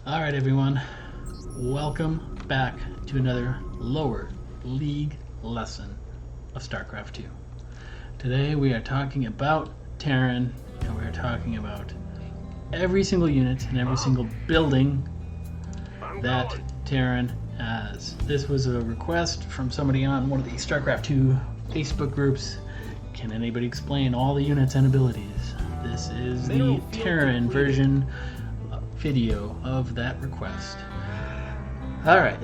Alright everyone, welcome back to another lower league lesson of Starcraft 2. Today we are talking about Terran, and we are talking about every single unit and every single building that Terran has. This was a request from somebody on one of the Starcraft 2 Facebook groups. Can anybody explain all the units and abilities? This is the Terran version video of that request. Alright,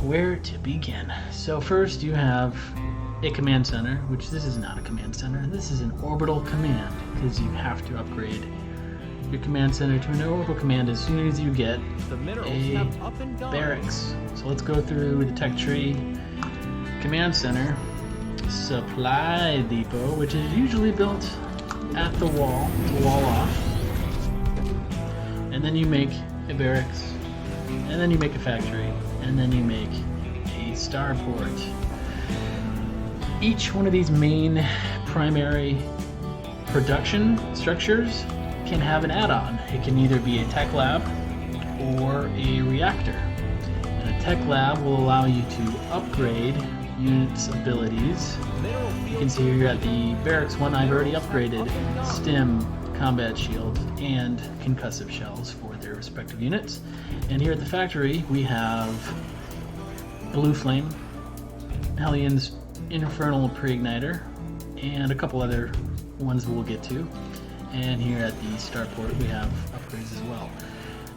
where to begin? So first you have a command center, which this is not a command center, this is an orbital command, because you have to upgrade your command center to an orbital command as soon as you get a barracks. So let's go through the tech tree. Command center, supply depot, which is usually built at the wall to wall off. And then you make a barracks, and then you make a factory, and then you make a starport. Each one of these main primary production structures can have an add-on. It can either be a tech lab or a reactor. And a tech lab will allow you to upgrade units' abilities. You can see here at the barracks one, I've already upgraded stim, combat shield, and concussive shells for their respective units. And here at the factory we have Blue Flame, Hellions Infernal Pre-Igniter, and a couple other ones we'll get to. And here at the starport we have upgrades as well.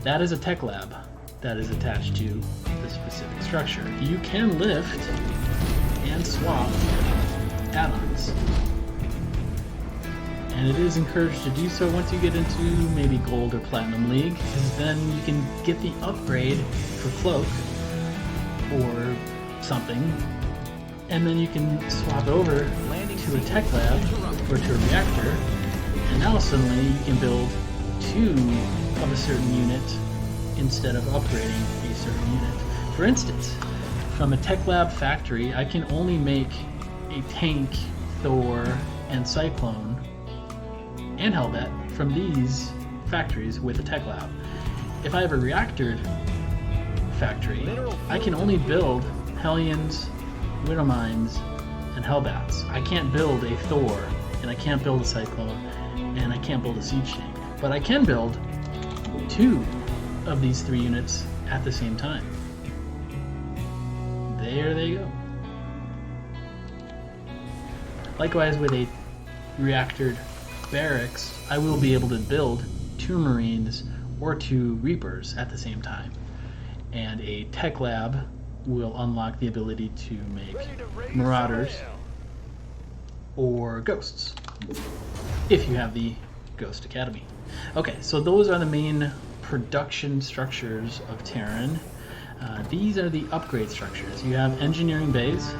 That is a tech lab that is attached to the specific structure. You can lift and swap add-ons, and it is encouraged to do so once you get into maybe Gold or Platinum League, because then you can get the upgrade for Cloak or something, and then you can swap over to a tech lab or to a reactor, and now suddenly you can build two of a certain unit instead of upgrading a certain unit. For instance, from a tech lab factory, I can only make a tank, Thor, and Cyclone and Hellbat from these factories with a tech lab. If I have a reactor factory, I can only build Hellions, Widowmines, and Hellbats. I can't build a Thor, and I can't build a Cyclone, and I can't build a Siege Tank. But I can build two of these three units at the same time. There they go. Likewise, with a reactored barracks, I will be able to build two Marines or two Reapers at the same time. And a tech lab will unlock the ability to make Marauders or Ghosts, if you have the Ghost Academy. Okay, so those are the main production structures of Terran. These are the upgrade structures. You have engineering bays,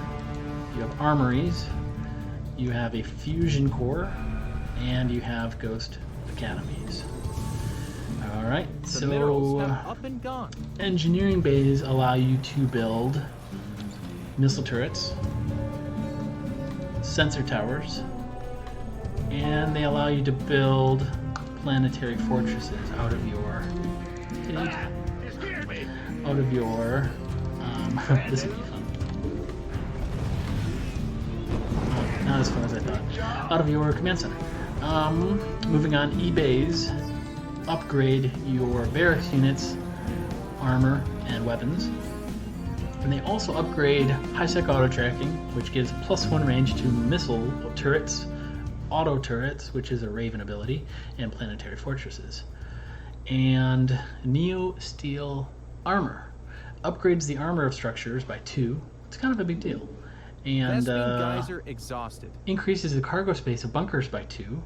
you have armories, you have a fusion core, and you have Ghost Academies. Alright, so up and gone. Engineering bays allow you to build missile turrets, sensor towers, and they allow you to build planetary fortresses out of your this would be fun. Oh, not as fun as I thought. Out of your command center. Moving on, E-bays upgrade your barracks units, armor, and weapons. And they also upgrade high-sec auto tracking, which gives +1 range to missile turrets, auto turrets, which is a Raven ability, and planetary fortresses. And Neo Steel Armor upgrades the armor of structures by 2. It's kind of a big deal. And Geyser exhausted. increases the cargo space of bunkers by 2,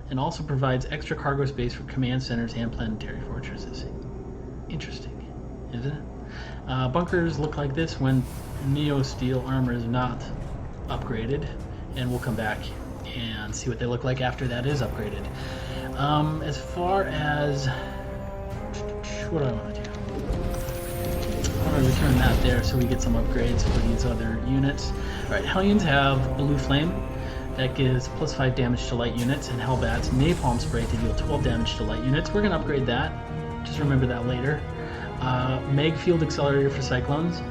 and also provides extra cargo space for command centers and planetary fortresses. Interesting, isn't it? Bunkers look like this when Neo Steel Armor is not upgraded, and we'll come back and see what they look like after that is upgraded. As far as what do I want to do? I want to return that there so we get some upgrades for these other units. Alright, Hellions have Blue Flame. That gives +5 damage to light units, and Hellbat's Napalm Spray to deal 12 damage to light units. We're going to upgrade that. Just remember that later. Meg Field Accelerator for Cyclones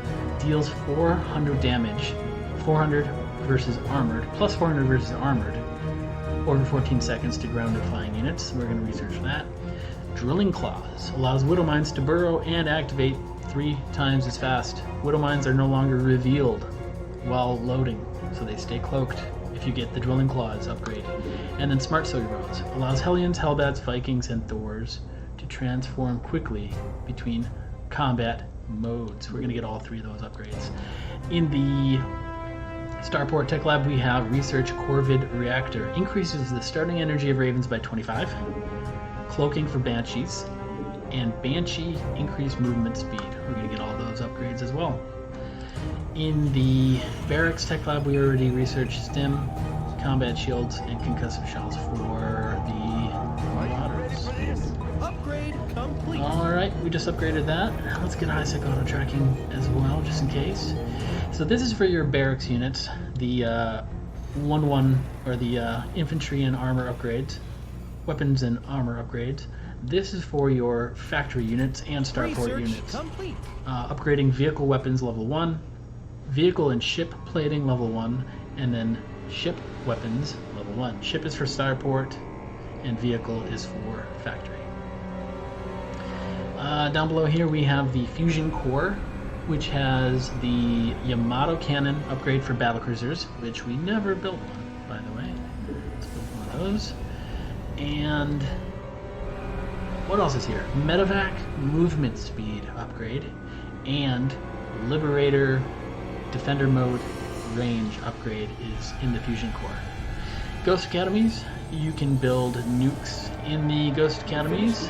deals 400 damage, 400 versus armored, plus 400 versus armored, over 14 seconds to ground and flying units. We're going to research that. Drilling Claws allows Widow Mines to burrow and activate 3 times as fast. Widow Mines are no longer revealed while loading, so they stay cloaked if you get the Drilling Claws upgrade. And then Smart Solar Rods allows Hellions, Hellbats, Vikings, and Thors to transform quickly between combat modes. We're going to get all 3 of those upgrades. In the Starport Tech Lab, we have Research Corvid Reactor. Increases the starting energy of Ravens by 25. Cloaking for Banshees. And Banshee increased movement speed. We're going to get all those upgrades as well. In the Barracks Tech Lab, we already researched Stim, Combat Shields, and Concussive Shells for the Marauders. Upgrade complete. Alright, we just upgraded that. Let's get high-sec auto tracking as well, just in case. So this is for your barracks units, the 1-1 or the infantry and armor upgrades, weapons and armor upgrades. This is for your factory units and starport units. Upgrading vehicle weapons level 1, vehicle and ship plating level 1, and then ship weapons level 1. Ship is for starport, and vehicle is for factory. Down below here we have the Fusion Core, which has the Yamato Cannon upgrade for battlecruisers, which we never built one, by the way. Let's build one of those. And what else is here? Medevac movement speed upgrade and Liberator Defender mode range upgrade is in the Fusion Core. Ghost Academies, you can build nukes in the Ghost Academies.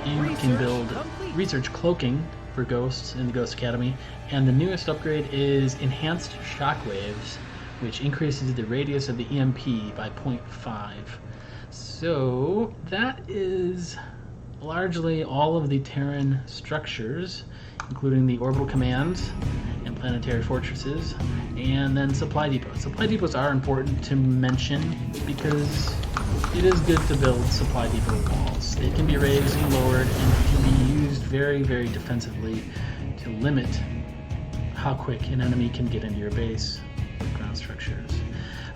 You can build research cloaking for ghosts in the Ghost Academy. And the newest upgrade is Enhanced Shockwaves, which increases the radius of the EMP by 0.5. So that is largely all of the Terran structures, including the orbital commands and planetary fortresses, and then supply depots. Supply depots are important to mention because it is good to build supply depot walls. They can be raised and lowered and can be used very, very defensively to limit how quick an enemy can get into your base with ground structures.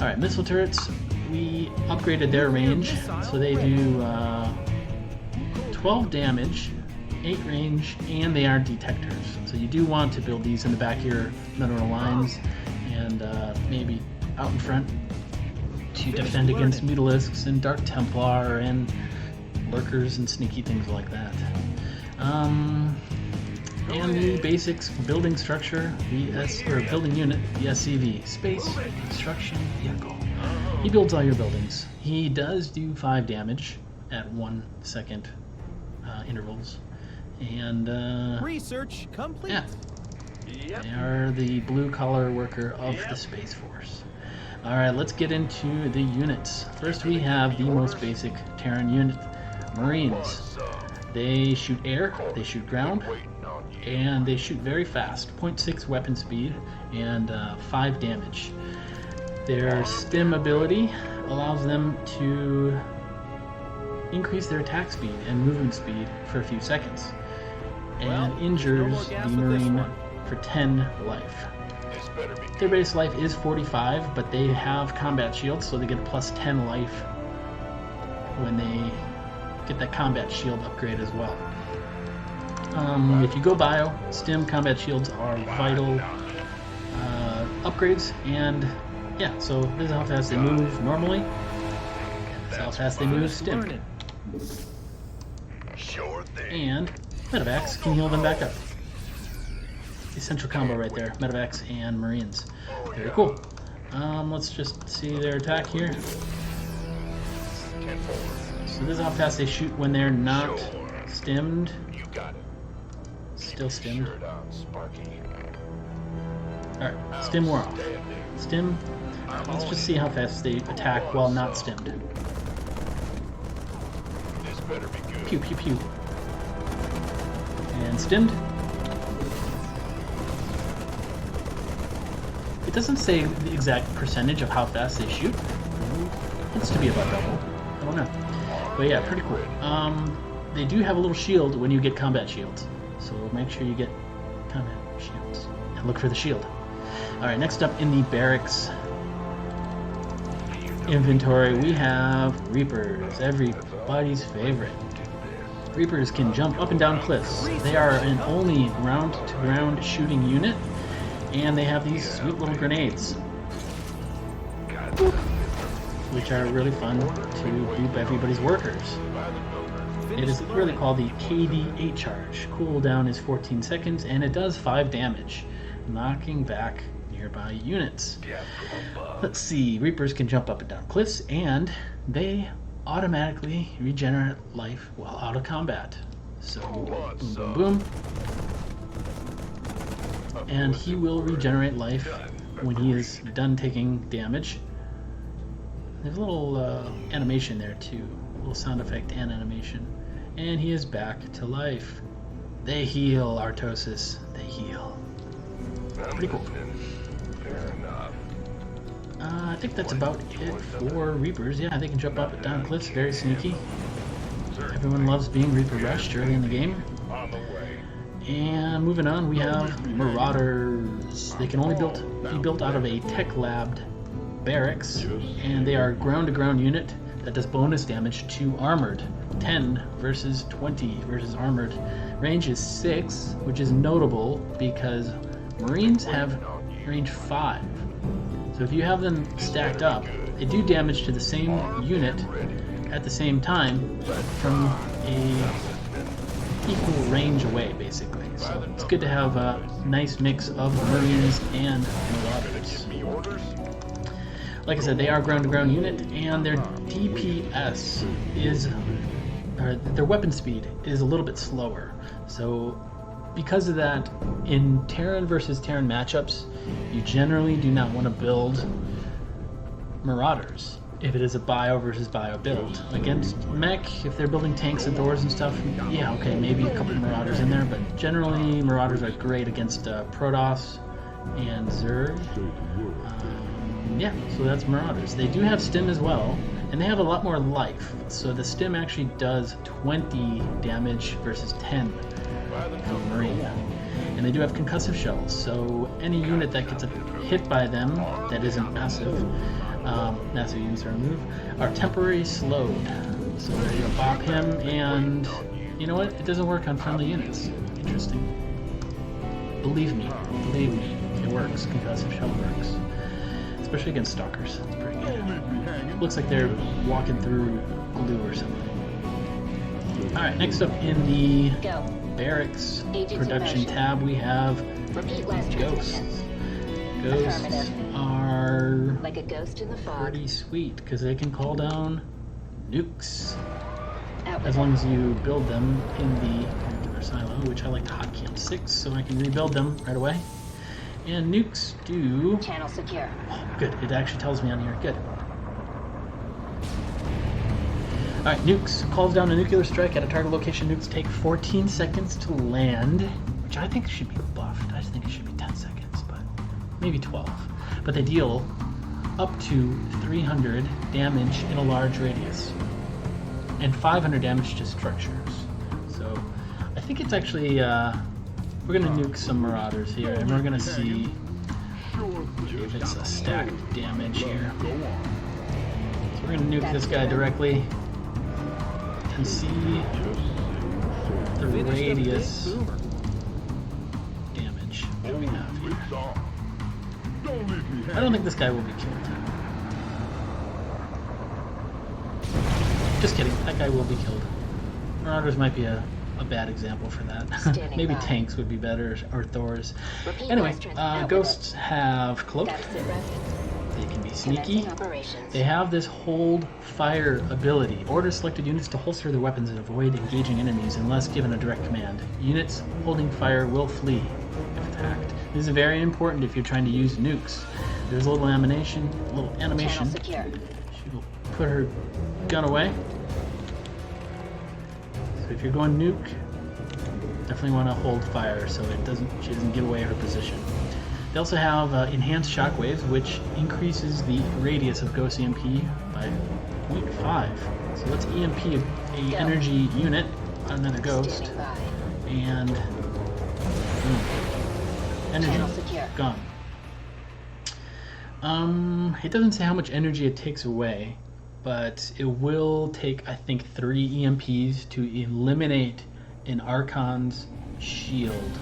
Alright, missile turrets, we upgraded their range, so they do 12 damage, 8 range, and they are detectors. So you do want to build these in the back of your mineral lines and maybe out in front to defend against Mutalisks and Dark Templar and lurkers and sneaky things like that. And the basics building structure, building unit, the SCV, Space Construction Vehicle. He builds all your buildings. He does do 5 damage at 1 second intervals. And research complete. Yeah, they are the blue collar worker of the Space Force. Alright, let's get into the units. First we have the most basic Terran unit, Marines. They shoot air, they shoot ground, and they shoot very fast, 0.6 weapon speed and 5 damage. Their Stim ability allows them to increase their attack speed and movement speed for a few seconds, and injures the Marine for 10 life. Their base life is 45, but they have combat shields, so they get a plus 10 life when they get that combat shield upgrade as well. If you go bio, Stim combat shields are vital upgrades, and yeah, so this is how fast they move normally. This is how fast they move Stim. And Medevacs can heal them back up. Essential combo right there, Medevacs and Marines. Very cool. Let's just see their attack here. So this is how fast they shoot when they're not stimmed. Still stimmed. Alright, stim we're off. Stim, let's just see how fast they attack while not stimmed. Pew pew pew. And stimmed. It doesn't say the exact percentage of how fast they shoot. It's to be about double. I don't know. But yeah, pretty cool. They do have a little shield when you get combat shields. So make sure you get kind of shields and look for the shield. All right, next up in the barracks inventory, we have Reapers, everybody's favorite. Reapers can jump up and down cliffs. They are an only ground-to-ground shooting unit, and they have these sweet little grenades, which are really fun to dupe everybody's workers. It is really called the KD8 charge. Cooldown is 14 seconds, and it does 5 damage, knocking back nearby units. Let's see, Reapers can jump up and down cliffs, and they automatically regenerate life while out of combat. So, boom, boom, boom. And he will regenerate life when he is done taking damage. There's a little animation there too, a little sound effect and animation. And he is back to life. They heal, Artosis. They heal. Pretty cool. I think that's about it for Reapers. Yeah, they can jump up and down cliffs, very sneaky. Everyone loves being Reaper rushed early in the game. And moving on, we have Marauders. They can only be built out of a tech labbed barracks, and they are a ground-to-ground unit that does bonus damage to armored. 10 versus 20 versus armored. Range is 6, which is notable because Marines have range 5. So if you have them stacked up, they do damage to the same unit at the same time from a equal range away, basically. So it's good to have a nice mix of Marines and Marauders. Like I said, they are a ground-to-ground unit, and their DPS is, or their weapon speed is a little bit slower. So because of that, in Terran versus Terran matchups, you generally do not want to build Marauders if it is a bio versus bio build. Against mech, if they're building tanks and doors and stuff, yeah, okay, maybe a couple Marauders in there, but generally Marauders are great against Protoss and Zerg. Yeah, so that's Marauders. They do have Stim as well, and they have a lot more life. So the Stim actually does 20 damage versus 10 for Marine. And they do have concussive shells, so any unit that gets hit by them that isn't massive, massive units are removed, are temporarily slowed. So you bop him, and you know what? It doesn't work on friendly units. Interesting. Believe me, it works. Concussive shell works. Especially against stalkers. It's pretty good. Looks like they're walking through glue or something. Alright, next up in the barracks production tab, we have ghosts. Ghosts are like a ghost in the fog. Pretty sweet because they can call down nukes as long as you build them in the regular silo, which I like to hotkey on 6 so I can rebuild them right away. And nukes do... Channel secure. Oh, good. It actually tells me on here. Good. Alright, nukes. Calls down a nuclear strike at a target location. Nukes take 14 seconds to land, which I think should be buffed. I think it should be 10 seconds, but maybe 12. But they deal up to 300 damage in a large radius and 500 damage to structures. So I think it's actually... we're going to nuke some Marauders here, and we're going to see if it's a stacked damage here. So we're going to nuke this guy directly and see the radius damage that we have here. I don't think this guy will be killed. Just kidding, that guy will be killed. Marauders might be a bad example for that. Maybe tanks would be better, or Thors. Anyway, ghosts have cloak. They can be sneaky. They have this hold fire ability. Order selected units to holster their weapons and avoid engaging enemies unless given a direct command. Units holding fire will flee if attacked. This is very important if you're trying to use nukes. There's a little animation. She will put her gun away. So if you're going nuke, definitely want to hold fire so she doesn't give away her position. They also have enhanced shockwaves, which increases the radius of Ghost EMP by 0.5. So let's EMP a energy unit on another ghost, and Energy Channel secure. gone. It doesn't say how much energy it takes away, but it will take, I think, 3 EMPs to eliminate an Archon's shield.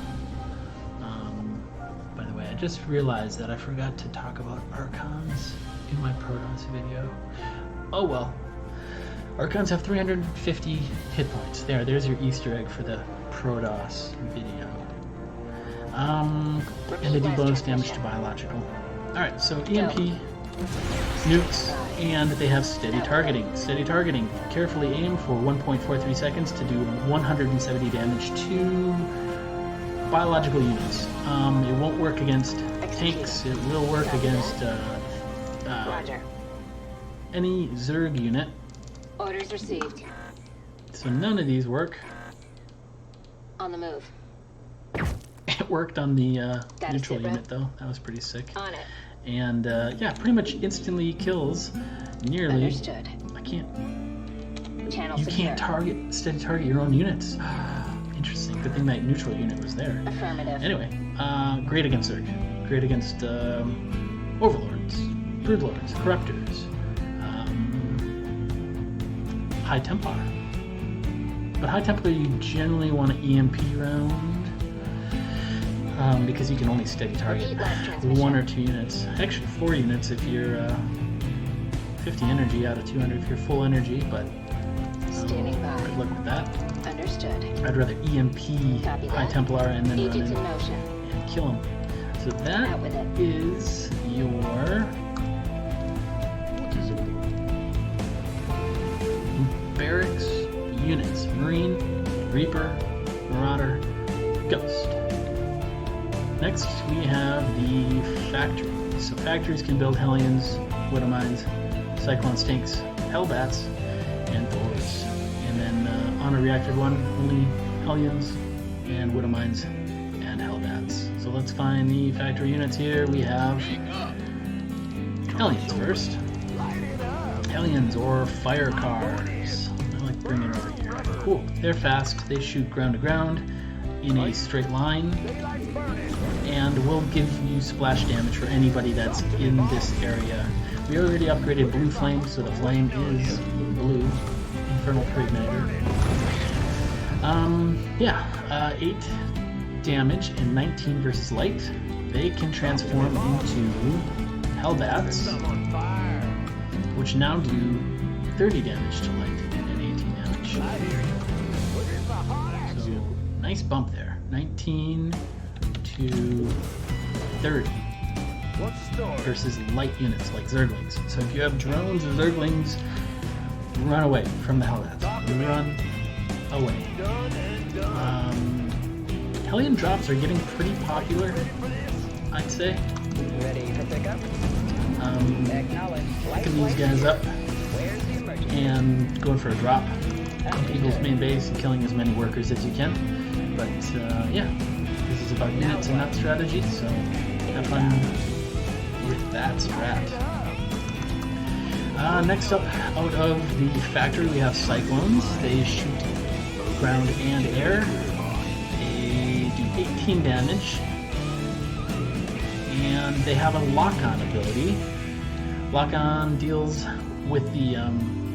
By the way, I just realized that I forgot to talk about Archons in my Protoss video. Oh well. Archons have 350 hit points. There's your Easter egg for the Protoss video. And they do bonus damage to biological. Alright, so EMP, nukes, and they have steady targeting. Steady targeting. Carefully aim for 1.43 seconds to do 170 damage to biological units. It won't work against tanks. It will work against any Zerg unit. Orders received. So none of these work. On the move. It worked on the neutral sit, unit though. That was pretty sick. On it. And yeah, pretty much instantly kills nearly. Understood. I can't. Channel You secure. can't steady target your own units. Interesting. Good thing that neutral unit was there. Affirmative. Anyway, great against Zerg. Great against Overlords, Broodlords, Corruptors, High Templar. But High Templar you generally want to EMP round. Because you can only steady target 1 or 2 units. Actually 4 units if you're 50 energy out of 200 if you're full energy, but Standing by. good luck with that. Understood. I'd rather EMP Copy High that. Templar and then run Agents in in motion. and kill him. So that Out with it. is your barracks units. Marine, Reaper, Marauder, Ghost. Next, we have the factories. So factories can build Hellions, Widow Mines, Cyclone Stinks, Hellbats, and Thors. And then on a reactor one, only Hellions and Widow Mines and Hellbats. So let's find the factory units here. We have Hellions first. Hellions or fire cars. I like bringing it over here. Cool. They're fast. They shoot ground to ground in a straight line. And will give you splash damage for anybody that's in this area. We already upgraded Blue Flame, so the flame is blue. Infernal Preigniter. 8 damage and 19 versus light. They can transform into Hellbats, which now do 30 damage to light and 18 damage. So nice bump there. 19 to 30 versus light units like Zerglings. So if you have drones or Zerglings, run away from the Hellbats. Run away. Hellion drops are getting pretty popular, I'd say. Ready for pickup? Picking these guys up and going for a drop on people's main base and killing as many workers as you can. But yeah, this is about units and not strategy, so have fun with that strat. Next up, out of the factory, we have Cyclones. They shoot ground and air. They do 18 damage. And they have a lock-on ability. Lock-on deals with the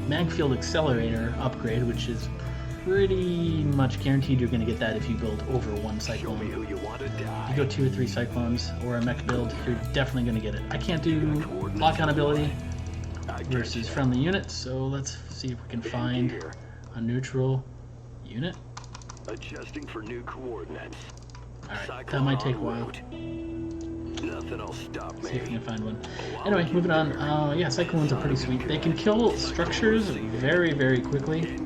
Magfield Accelerator upgrade, which is pretty much guaranteed you're going to get that if you build over 1 Cyclone. If you go 2 or 3 Cyclones or a mech build, you're definitely going to get it. I can't do lock-on ability versus friendly units, so let's see if we can find a neutral unit. Adjusting for new coordinates. Alright, that might take a while. Nothing'll stop See if we me. can find one. Anyway, moving on. Yeah, Cyclones are pretty sweet. They can kill structures very, very quickly.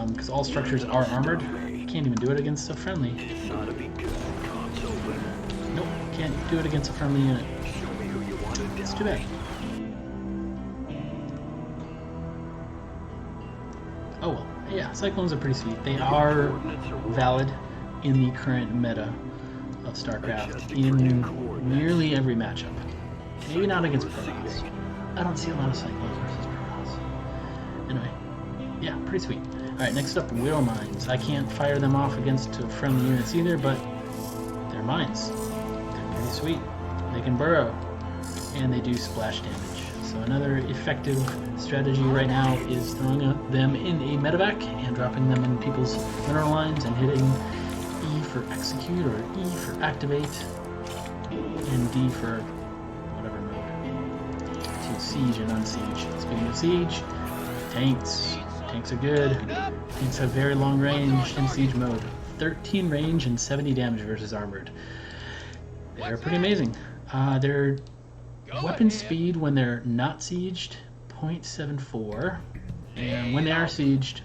Because all structures are armored. Can't even do it against a friendly. Nope, can't do it against a friendly unit. It's too bad. Oh well, yeah, Cyclones are pretty sweet. They are valid in the current meta of Starcraft in nearly every matchup. Maybe not against Protoss. I don't see a lot of Cyclones versus Protoss. Anyway, yeah, pretty sweet. Alright, next up, Widow Mines. I can't fire them off against friendly units either, but mines. Pretty sweet. They can burrow, and they do splash damage. So another effective strategy right now is throwing them in a medevac and dropping them in people's mineral lines and hitting E for execute or E for activate and D for whatever mode to siege and unsiege. Speaking of siege, tanks. Tanks are good. Tanks have very long range in siege mode. 13 range and 70 damage versus armored. They're pretty amazing. Their weapon speed when they're not sieged, 0.74, and when they are sieged,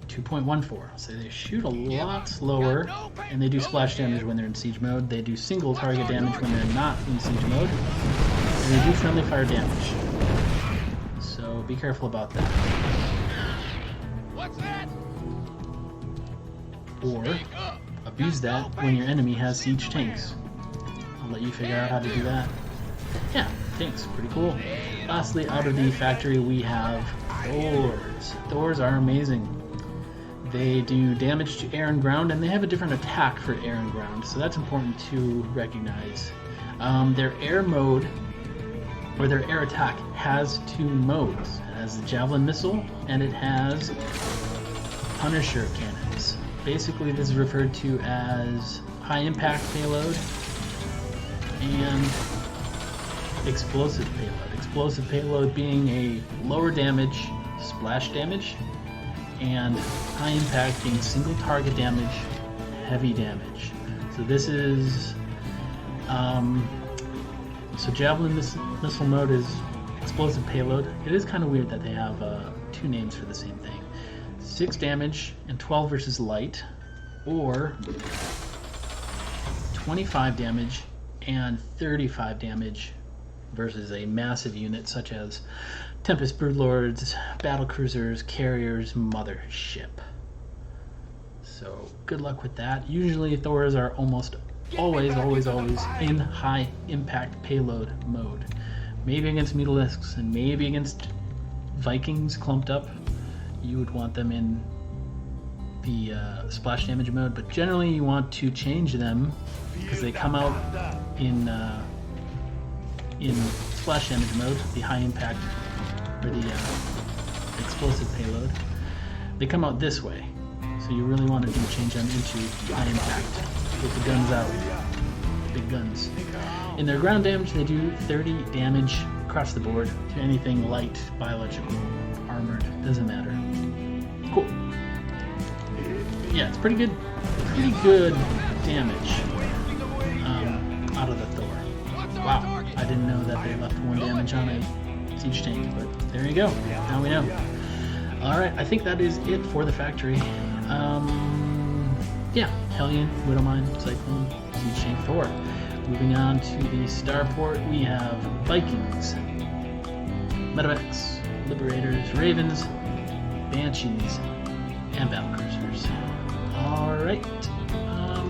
2.14. So they shoot a lot slower, and they do splash damage when they're in siege mode. They do single target damage when they're not in siege mode, and they do friendly fire damage. So be careful about that. What's that? Or abuse that when your enemy has siege tanks. I'll let you figure out how to do that. Yeah, tanks, pretty cool. Lastly, out of the factory we have Thors. Thors are amazing. They do damage to air and ground, and they have a different attack for air and ground, so that's important to recognize. Their air mode, or their air attack, has two modes. It has the Javelin missile, and it has Punisher cannons. Basically, this is referred to as high impact payload and explosive payload. Explosive payload being a lower damage, splash damage, and high impact being single target damage, heavy damage. So this is, so Javelin missile mode is explosive payload. It is kind of weird that they have two names for the same thing. 6 damage and 12 versus light, or 25 damage and 35 damage versus a massive unit such as Tempest Broodlords, battlecruisers, carriers, mothership. So good luck with that. Usually Thors are almost always in high impact payload mode. Maybe against Mutalisks and maybe against Vikings clumped up, you would want them in the splash damage mode, but generally you want to change them because they come out in splash damage mode, the high impact or the explosive payload. They come out this way, so you really want to change them into high impact with the guns out, big guns. In their ground damage, they do 30 damage across the board to anything light, biological, armored, doesn't matter. Cool. Yeah, it's pretty good damage out of the Thor. Wow, I didn't know that they left 1 damage on a siege tank, but there you go. Now we know. Alright, I think that is it for the factory. Yeah, Hellion, Widowmine, Cyclone, Siege Tank Thor. Moving on to the starport, we have Vikings, Medevacs, Liberators, Ravens, Banshees, and Battlecruisers. Alright,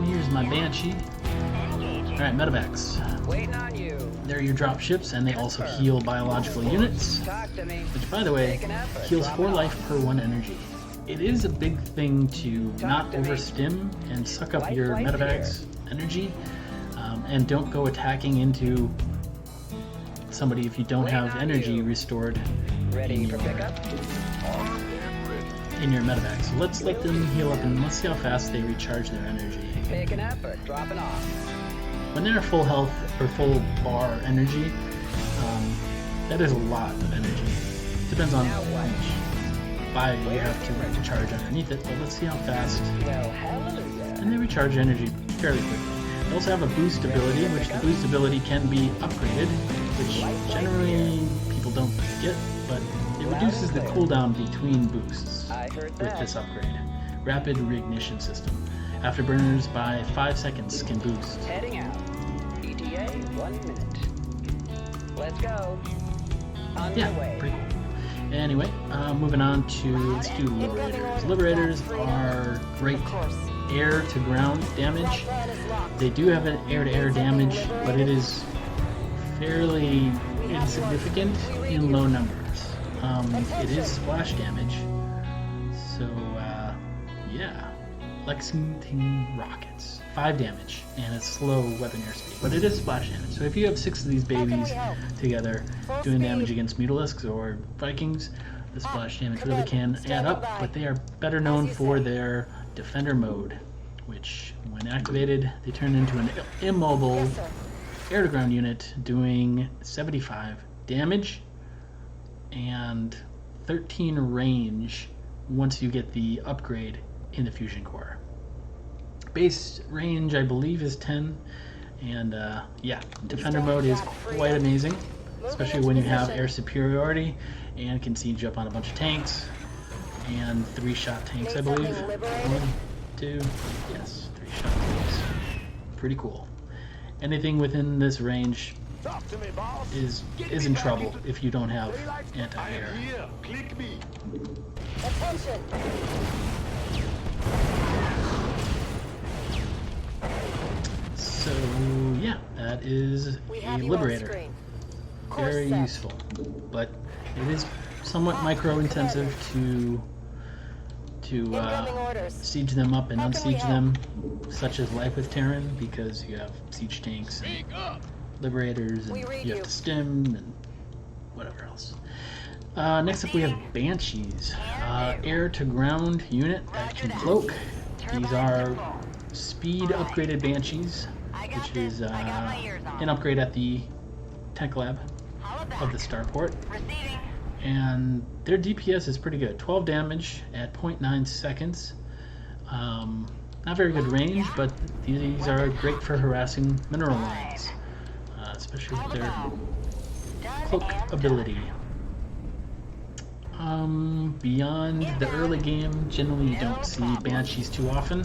here's my Banshee. Alright, Medevacs. Waiting on you. They're your drop ships, and they also heal biological units, Talk to me. which, by the way, heals 4 life per 1 energy. It is a big thing to not overstim and suck up your Medevac's energy, and don't go attacking into somebody if you don't have energy restored Ready for pickup? in your Medevac. So let's let them heal up and let's see how fast they recharge their energy. Picking up or dropping off? When they're full health or full bar energy, that is a lot of energy. Depends on how much fire you have to recharge underneath it, but let's see how fast. Well, hallelujah. And they recharge energy fairly quickly. They also have a boost ability, which the boost ability can be upgraded, which generally people don't get, but it reduces the cooldown between boosts I heard with that. this upgrade. Rapid reignition system. Afterburners by 5 seconds can boost. Heading out. ETA 1 minute. Let's go. On Yeah, my way. pretty cool. Anyway, moving on to, let's do Liberators. Liberators are great air to ground damage. They do have an air-to-air damage, but it is fairly insignificant in low numbers. It is splash damage, so yeah. Lexington Rockets. 5 damage, and it's slow weapon airspeed, but it is splash damage. So if you have 6 of these babies together doing damage against Mutalisks or Vikings, the splash damage really can add up, but they are better known for their Defender mode, which, when activated, they turn into an immobile air-to-ground unit doing 75 damage and 13 range once you get the upgrade in the Fusion Core. Base range, I believe, is 10, and yeah, Defender mode is quite amazing, especially when you have air superiority and can siege up on a bunch of tanks, and 3-shot tanks, I believe. 1, 2, yes, 3-shot tanks. Pretty cool. Anything within this range Talk to me, boss. is in trouble if you don't have anti-air. Here, click me. Attention! So yeah, that is We a have you on Liberator. screen. Course Very set. useful, but it is somewhat micro-intensive to Incoming orders. siege them up and How can we unsiege help? them, such as life with Terran, because you have siege tanks and Speak up. Liberators, and We read you you. have to stim and whatever else. Next up we have Banshees, air-to-ground unit that can cloak. These are speed upgraded Banshees, which is an upgrade at the tech lab of the starport. And their DPS is pretty good. 12 damage at 0.9 seconds. Not very good range, but these are great for harassing mineral lines, especially with their cloak ability. Beyond the early game, generally you don't see Banshees too often,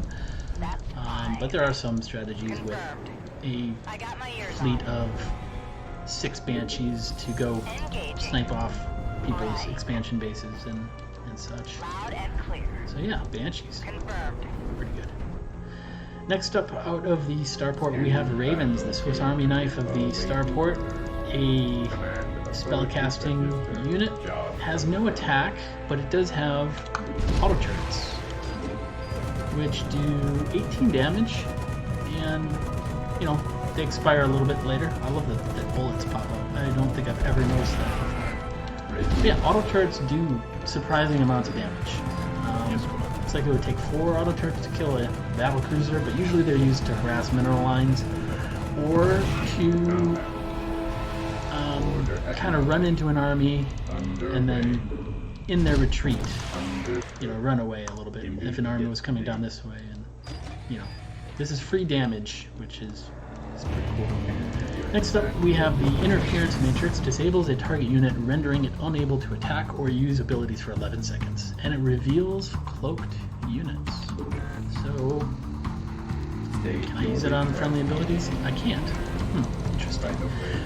but there are some strategies with a fleet of 6 Banshees to go snipe off people's expansion bases and such. So yeah, Banshees. Pretty good. Next up, out of the starport, we have Ravens, the Swiss Army knife of the starport. A spellcasting unit. Has no attack, but it does have auto turrets, which do 18 damage, and you know, they expire a little bit later. I love that bullets pop up. I don't think I've ever noticed that before. But yeah, auto turrets do surprising amounts of damage. It's like it would take 4 auto turrets to kill a battle cruiser, but usually they're used to harass mineral lines or to kind of run into an army and then in their retreat, you know, run away a little bit if an army was coming down this way. And you know, this is free damage, which is pretty cool. Next up, we have the Interference Matrix. Disables a target unit, rendering it unable to attack or use abilities for 11 seconds. And it reveals cloaked units. So, can I use it on friendly abilities? I can't. Interesting.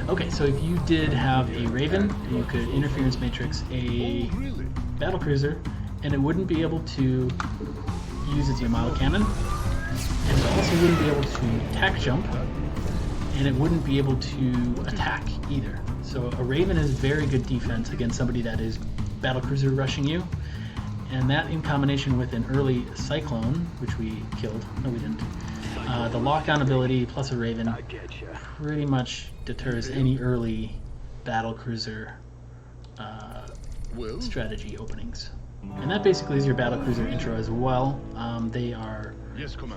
Okay, so if you did have a Raven, you could Interference Matrix a battlecruiser, and it wouldn't be able to use its Yamato cannon, and it also wouldn't be able to attack jump, and it wouldn't be able to attack either. So a Raven is very good defense against somebody that is battlecruiser rushing you, and that in combination with an early Cyclone, which we killed, no we didn't, the lock-on ability plus a Raven pretty much deters any early battlecruiser strategy openings. And that basically is your battlecruiser intro as well. They are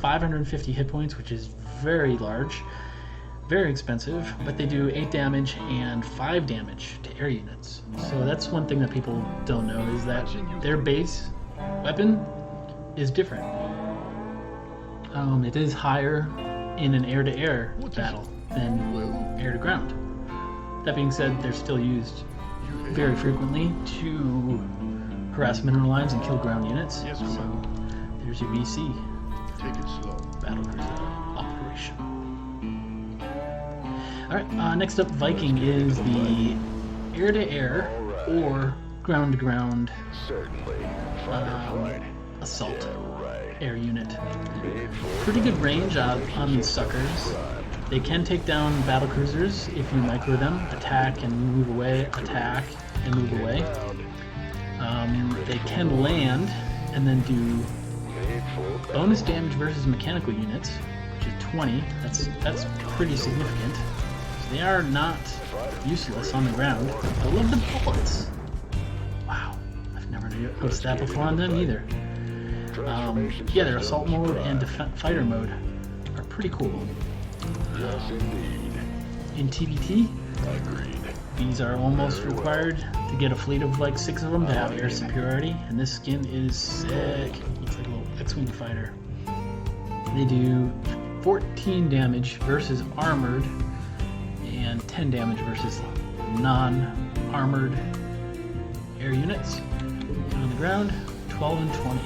550 hit points, which is very large, very expensive, but they do 8 damage and 5 damage to air units. So that's one thing that people don't know, is that their base weapon is different. It is higher in an air-to-air battle than air-to-ground. That being said, they're still used very frequently to harass mineral lines and kill ground units. So there's your BC. Take it slow. Battlecruiser operation. Alright, next up, Viking is the air-to-air or ground-to-ground assault air unit. Pretty good range on these suckers. They can take down battlecruisers if you micro them. Attack and move away, attack and move away. They can land and then do bonus damage versus mechanical units, to 20. That's pretty significant. So they are not useless on the ground. I love the bullets. Wow, I've never noticed that before on them either. Yeah, their assault mode and fighter mode are pretty cool. In TBT, these are almost required to get a fleet of like 6 of them to have air superiority, and this skin is sick. Looks like a little X-Wing fighter. They do 14 damage versus armored, and 10 damage versus non-armored air units. And on the ground, 12 and 20.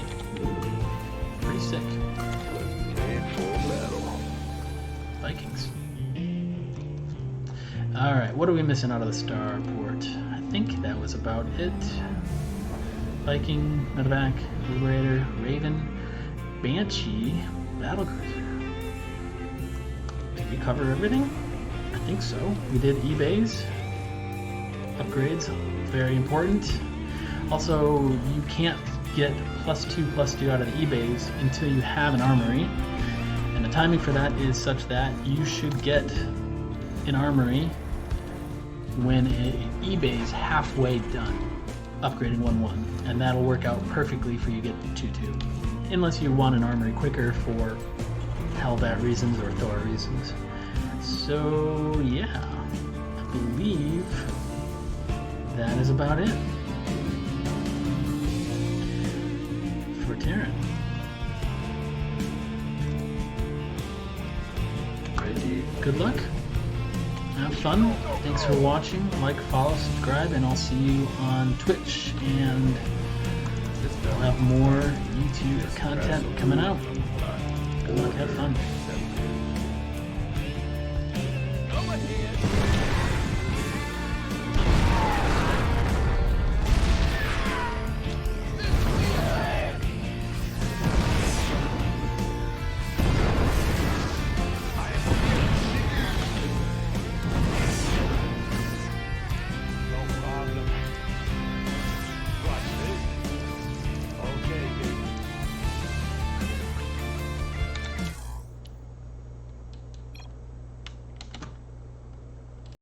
Pretty sick. Vikings. Alright, what are we missing out of the starport? I think that was about it. Viking, medevac, Liberator, Raven, Banshee, Battlecruiser. Did we cover everything? I think so. We did eBays. Upgrades, very important. Also, you can't get +2/+2 out of the eBays until you have an armory. And the timing for that is such that you should get an armory when eBay's halfway done upgrading 1-1, and that'll work out perfectly for you to get 2-2, unless you want an armory quicker for Hellbat reasons or Thor reasons. So yeah, I believe that is about it for Terran. Good luck. Have fun. Thanks for watching. Like, follow, subscribe, and I'll see you on Twitch. And we'll have more YouTube content coming out. Good luck. Have fun.